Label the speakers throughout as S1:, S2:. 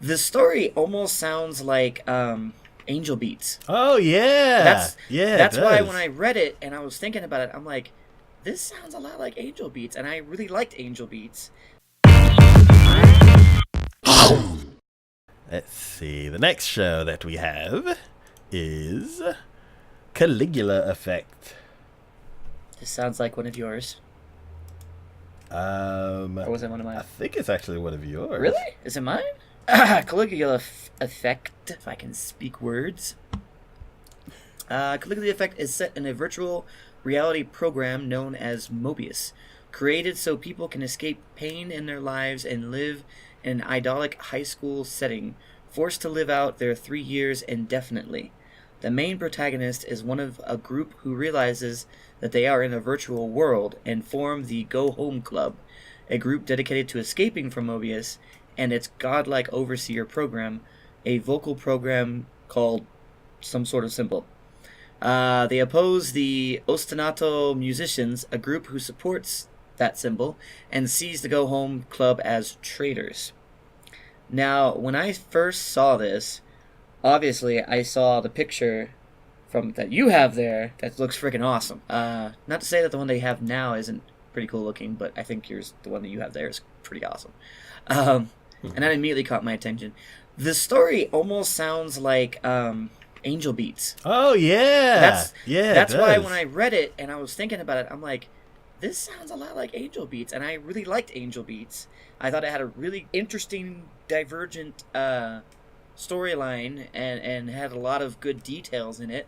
S1: The story almost sounds like Angel Beats.
S2: Oh yeah,
S1: That's
S2: yeah, it
S1: that's why when
S2: does.
S1: I read it and I was thinking about it, I'm like, this sounds a lot like Angel Beats, and I really liked Angel Beats.
S2: Let's see. The next show that we have is Caligula Effect.
S1: This sounds like one of yours, or was it one of
S2: I
S1: mine?
S2: think it's actually one of yours.
S1: Really? Is it mine? Effect, if I can speak words. Caligula Effect is set in a virtual reality program known as Mobius, created so people can escape pain in their lives and live in an idyllic high school setting, forced to live out their 3 years indefinitely. The main protagonist is one of a group who realizes that they are in a virtual world and form the Go Home Club, a group dedicated to escaping from Mobius and its godlike overseer program, a vocal program called some sort of symbol. They oppose the Ostinato Musicians, a group who supports that symbol, and sees the Go Home Club as traitors. Now, when I first saw this, obviously I saw the picture from that you have there that looks freaking awesome. Not to say that the one they have now isn't pretty cool looking, but I think the one that you have there is pretty awesome. And that immediately caught my attention. The story almost sounds like Angel Beats.
S2: Oh yeah,
S1: That's
S2: yeah, it
S1: that's why
S2: does.
S1: when I read it and I was thinking about it, I'm like, this sounds a lot like Angel Beats, and I really liked Angel Beats. I thought it had a really interesting, divergent storyline and had a lot of good details in it.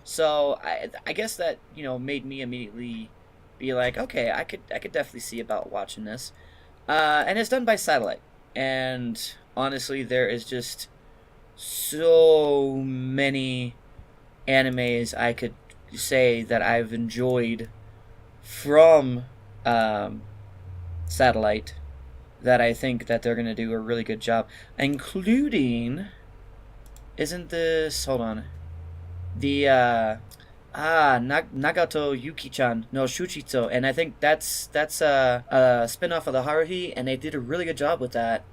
S1: So I guess that made me immediately be like, okay, I could definitely see about watching this. And it's done by Satellite, and honestly, there is just so many animes I could say that I've enjoyed from Satellite that I think that they're gonna do a really good job, including isn't this hold on the Nagato Yuki-chan no Shuchito, and I think that's a spin-off of the Haruhi, and they did a really good job with that,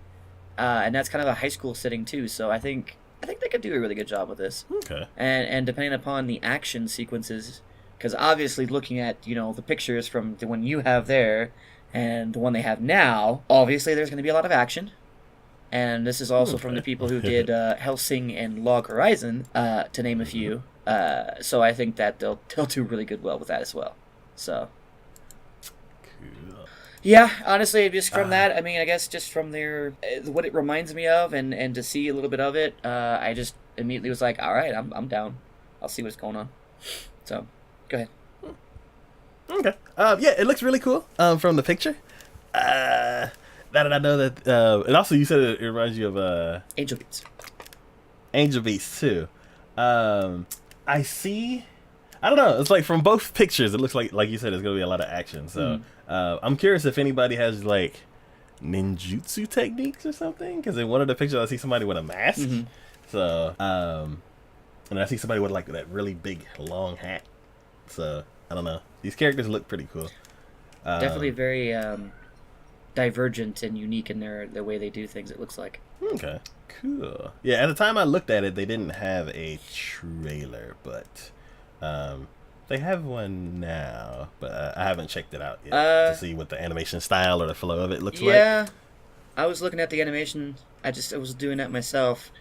S1: and that's kind of a high school setting too. So I think they could do a really good job with this,
S2: Okay.
S1: and depending upon the action sequences, because obviously looking at the pictures from the one you have there and the one they have now, obviously there's going to be a lot of action. And this is also from the people who did Hellsing and Log Horizon, to name a few. So I think that they'll do really good well with that as well. So
S2: Cool.
S1: yeah, honestly, just from that, I mean, I guess just from their what it reminds me of, and to see a little bit of it, I just immediately was like, all right, I'm down. I'll see what's going on. So go ahead.
S2: Okay. Yeah, it looks really cool. From the picture. Now that I know that, and also you said it reminds you of
S1: Angel Beats.
S2: Angel Beats too. I see. I don't know. It's like from both pictures, it looks like you said, it's gonna be a lot of action. So I'm curious if anybody has like ninjutsu techniques or something. Because in one of the pictures, I see somebody with a mask.
S1: Mm-hmm.
S2: So and I see somebody with like that really big long hat. So I don't know. These characters look pretty cool.
S1: Definitely very divergent and unique in the way they do things. It looks like.
S2: Okay, cool. Yeah, at the time I looked at it, they didn't have a trailer, but they have one now. But I haven't checked it out yet to see what the animation style or the flow of it looks like.
S1: Yeah, I was looking at the animation. I was doing that myself.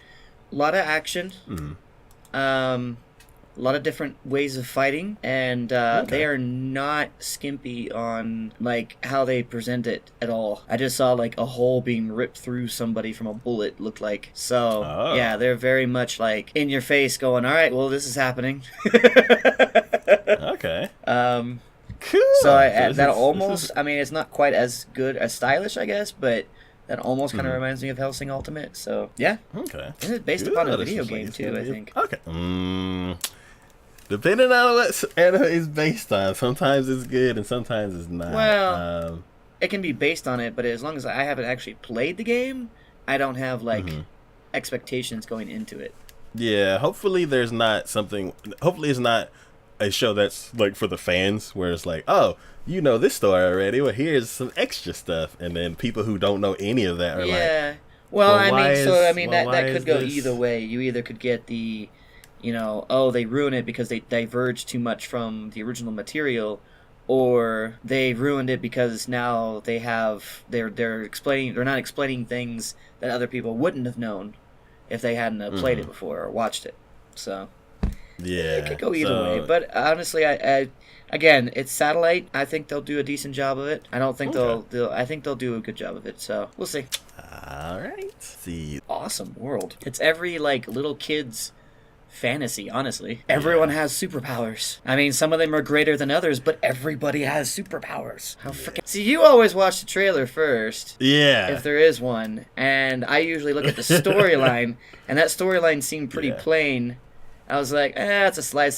S1: A lot of action. A lot of different ways of fighting, and they are not skimpy on like how they present it at all. I just saw like a hole being ripped through somebody from a bullet, looked like. So yeah, they're very much like in your face, going, "All right, well, this is happening."
S2: Okay. Cool.
S1: So that almost, I mean, it's not quite as good as stylish, I guess, but that almost kind of reminds me of Hellsing Ultimate. So yeah,
S2: Okay.
S1: and it's based upon a video game too, I think.
S2: Okay. Depending on what anime is based on, sometimes it's good and sometimes it's not.
S1: Well, it can be based on it, but as long as I haven't actually played the game, I don't have like expectations going into it.
S2: Yeah, hopefully there's not something. Hopefully it's not a show that's like for the fans, where it's like, oh, you know this story already. Well, here's some extra stuff, and then people who don't know any of that are like,
S1: Yeah. Well,
S2: Or
S1: I
S2: why
S1: mean, so I
S2: is
S1: mean
S2: well,
S1: that
S2: why
S1: that
S2: is
S1: could go
S2: this?
S1: either way. You either could get the, oh, they ruin it because they diverge too much from the original material, or they ruined it because now they're explaining, they're not explaining things that other people wouldn't have known if they hadn't played it
S2: Hmm.
S1: before or watched it. So it
S2: Yeah.
S1: could go either way.
S2: So
S1: But honestly, I again, it's satellite. I think they'll do a decent job of it. I don't think
S2: okay.
S1: they'll. I think they'll do a good job of it. So we'll see.
S2: All right. See.
S1: Awesome world. It's every like little kid's fantasy, honestly. Everyone
S2: Yeah.
S1: has superpowers. I mean, some of them are greater than others, but everybody has superpowers. How
S2: Yeah.
S1: freaking. See, you always watch the trailer first,
S2: Yeah.
S1: if there is one, and I usually look at the storyline, and that storyline seemed pretty
S2: Yeah.
S1: plain. I was like, it's a slice